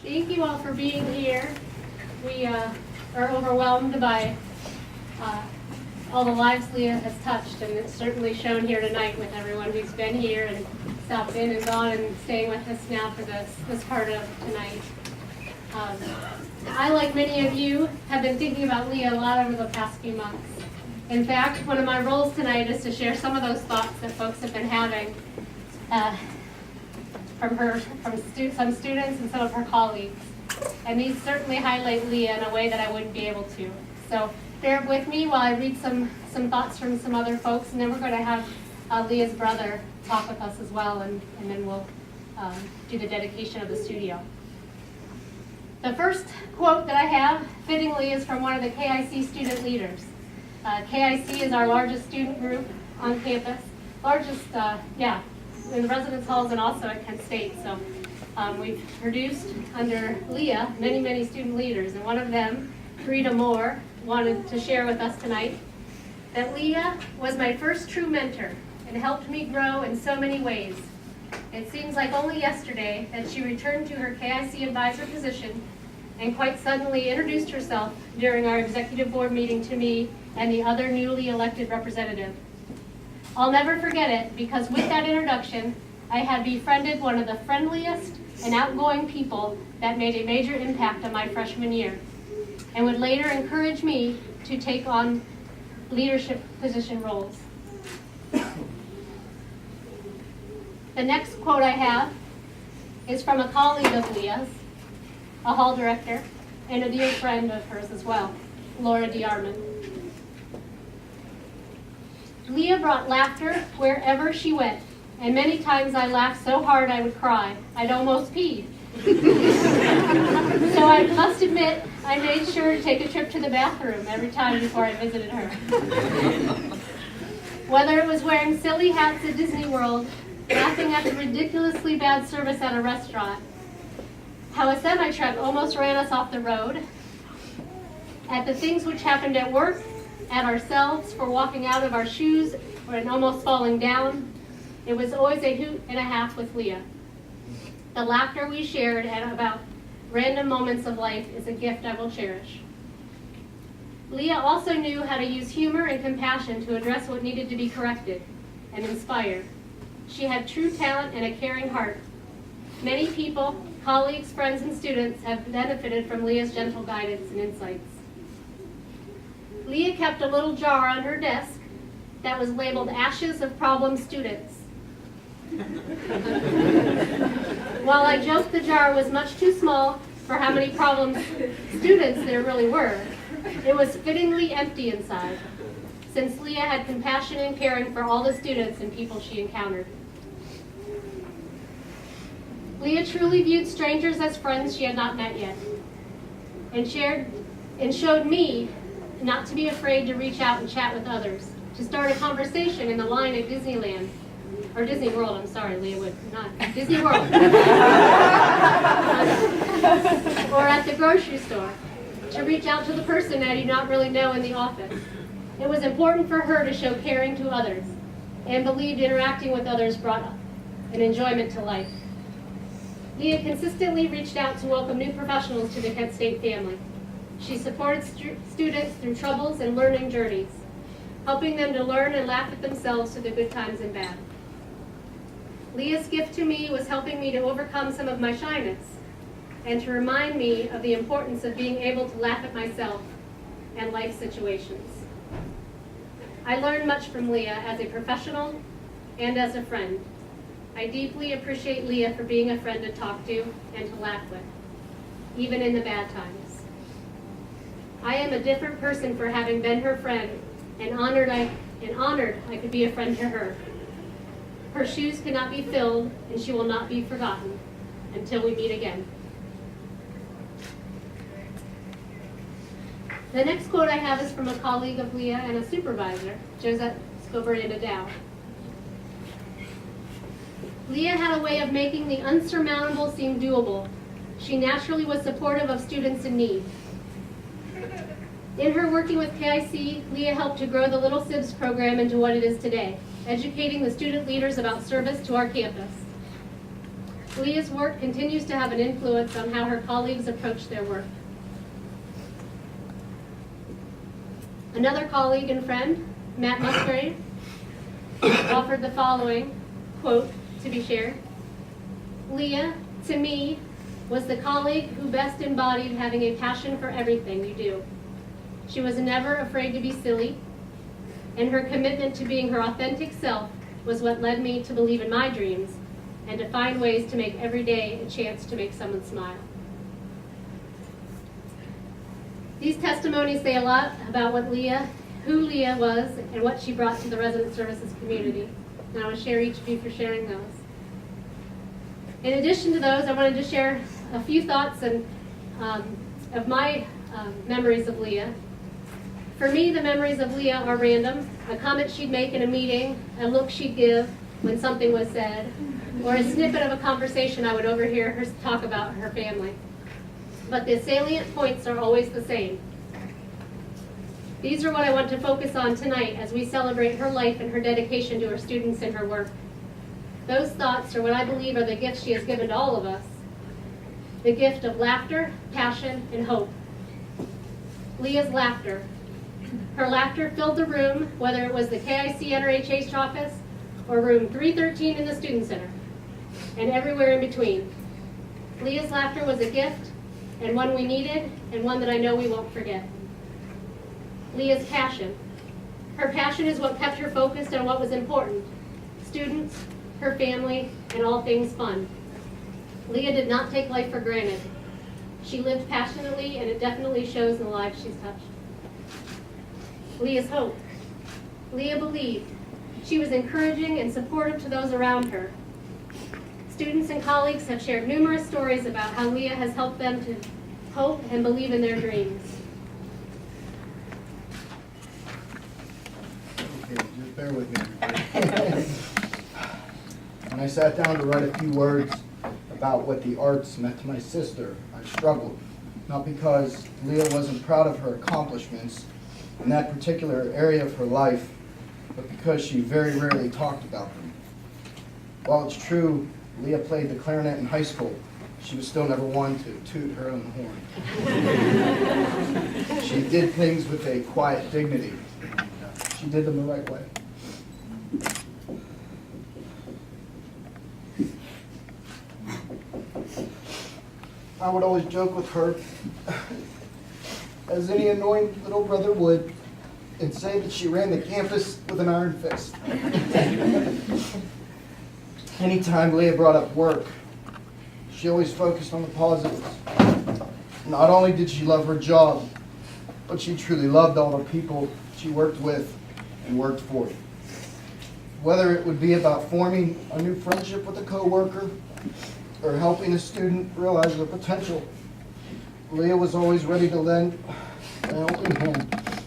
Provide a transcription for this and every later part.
Thank you all for being here. We are overwhelmed by all the lives Leah has touched, and it's certainly shown here tonight with everyone who's been here and stopped in and gone and staying with us now for this part of tonight. I, like many of you, have been thinking about Leah a lot over the past few months. In fact, one of my roles tonight is to share some of those thoughts that folks have been having from some students and some of her colleagues. And these certainly highlight Leah in a way that I wouldn't be able to. So bear with me while I read some thoughts from some other folks, and then we're going to have Leah's brother talk with us as well, and then we'll do the dedication of the studio. The first quote that I have, fittingly, is from one of the KIC student leaders. KIC is our largest student group on campus, largest, in the residence halls and also at Kent State. So we've produced under Leah many student leaders, and one of them, Rita Moore, wanted to share with us tonight that Leah was my first true mentor and helped me grow in so many ways. It seems like only yesterday that she returned to her KIC advisor position and quite suddenly introduced herself during our executive board meeting to me and the other newly elected representative. I'll never forget it, because with that introduction, I had befriended one of the friendliest and outgoing people that made a major impact on my freshman year, and would later encourage me to take on leadership position roles. The next quote I have is from a colleague of Leah's, a hall director, and a dear friend of hers as well, Laura DeArmond. Leah brought laughter wherever she went, and many times I laughed so hard I would cry. I'd almost peed. So I must admit, I made sure to take a trip to the bathroom every time before I visited her. Whether it was wearing silly hats at Disney World, laughing at the ridiculously bad service at a restaurant, how a semi-truck almost ran us off the road, at the things which happened at work, at ourselves for walking out of our shoes and almost falling down, it was always a hoot and a half with Leah. The laughter we shared at about random moments of life is a gift I will cherish. Leah also knew how to use humor and compassion to address what needed to be corrected and inspire. She had true talent and a caring heart. Many people, colleagues, friends, and students have benefited from Leah's gentle guidance and insights. Leah kept a little jar on her desk that was labeled Ashes of Problem Students. While I joked the jar was much too small for how many problem students there really were, it was fittingly empty inside, since Leah had compassion and caring for all the students and people she encountered. Leah truly viewed strangers as friends she had not met yet, and showed me not to be afraid to reach out and chat with others, to start a conversation in the line at Disneyland, or Disney World, I'm sorry, Leah would not, Disney World. Or at the grocery store, to reach out to the person that you not really know in the office. It was important for her to show caring to others, and believed interacting with others brought an enjoyment to life. Leah consistently reached out to welcome new professionals to the Kent State family. She supported students through troubles and learning journeys, helping them to learn and laugh at themselves through the good times and bad. Leah's gift to me was helping me to overcome some of my shyness and to remind me of the importance of being able to laugh at myself and life situations. I learned much from Leah as a professional and as a friend. I deeply appreciate Leah for being a friend to talk to and to laugh with, even in the bad times. I am a different person for having been her friend, and honored I could be a friend to her. Her shoes cannot be filled, and she will not be forgotten until we meet again. The next quote I have is from a colleague of Leah and a supervisor, Josette Scoberina Dow. Leah had a way of making the unsurmountable seem doable. She naturally was supportive of students in need. In her working with KIC, Leah helped to grow the Little Sibs program into what it is today, educating the student leaders about service to our campus. Leah's work continues to have an influence on how her colleagues approach their work. Another colleague and friend, Matt Musgrave, offered the following quote to be shared. Leah, to me, was the colleague who best embodied having a passion for everything you do. She was never afraid to be silly, and her commitment to being her authentic self was what led me to believe in my dreams and to find ways to make every day a chance to make someone smile. These testimonies say a lot about who Leah was and what she brought to the resident services community. And I want to share each of you for sharing those. In addition to those, I wanted to share a few thoughts of my memories of Leah. For me, the memories of Leah are random. A comment she'd make in a meeting, a look she'd give when something was said, or a snippet of a conversation I would overhear her talk about her family. But the salient points are always the same. These are what I want to focus on tonight as we celebrate her life and her dedication to her students and her work. Those thoughts are what I believe are the gifts she has given to all of us. The gift of laughter, passion, and hope. Leah's laughter. Her laughter filled the room, whether it was the KIC NRHH office or room 313 in the Student Center, and everywhere in between. Leah's laughter was a gift, and one we needed, and one that I know we won't forget. Leah's passion. Her passion is what kept her focused on what was important: students, her family, and all things fun. Leah did not take life for granted. She lived passionately, and it definitely shows in the lives she's touched. Leah's hope. Leah believed. She was encouraging and supportive to those around her. Students and colleagues have shared numerous stories about how Leah has helped them to hope and believe in their dreams. Okay, just bear with me, everybody. When I sat down to write a few words about what the arts meant to my sister, I struggled. Not because Leah wasn't proud of her accomplishments in that particular area of her life, but because she very rarely talked about them. While it's true Leah played the clarinet in high school, she was still never one to toot her own horn. She did things with a quiet dignity. She did them the right way. I would always joke with her, as any annoying little brother would, and say that she ran the campus with an iron fist. Anytime Leah brought up work, she always focused on the positives. Not only did she love her job, but she truly loved all the people she worked with and worked for. Whether it would be about forming a new friendship with a coworker or helping a student realize their potential, Leah was always ready to lend a helping hand.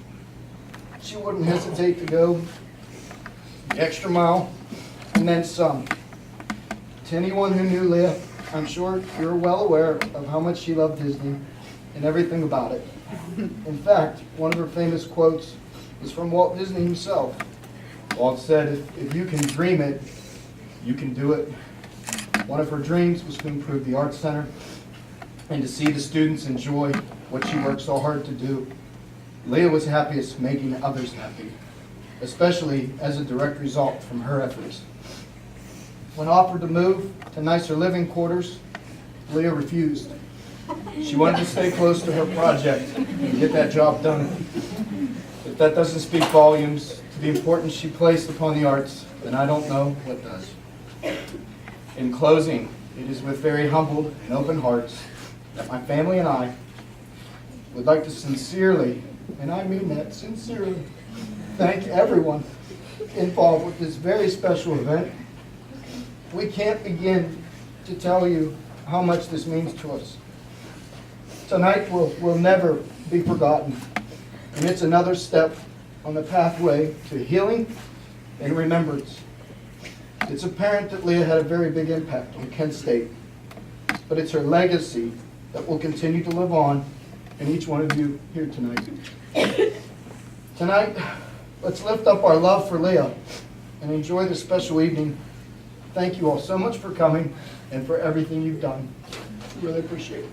She wouldn't hesitate to go the extra mile and then some. To anyone who knew Leah, I'm sure you're well aware of how much she loved Disney and everything about it. In fact, one of her famous quotes is from Walt Disney himself. Walt said, if you can dream it, you can do it. One of her dreams was to improve the Arts Center and to see the students enjoy what she worked so hard to do. Leah was happiest making others happy, especially as a direct result from her efforts. When offered to move to nicer living quarters, Leah refused. She wanted to stay close to her project and get that job done. If that doesn't speak volumes to the importance she placed upon the arts, then I don't know what does. In closing, it is with very humbled and open hearts that my family and I would like to sincerely, and I mean that sincerely, thank everyone involved with this very special event. We can't begin to tell you how much this means to us. Tonight will never be forgotten, and it's another step on the pathway to healing and remembrance. It's apparent that Leah had a very big impact on Kent State, but it's her legacy that will continue to live on in each one of you here tonight. Tonight, let's lift up our love for Leah and enjoy the special evening Thank you all so much for coming and for everything you've done. Really appreciate it.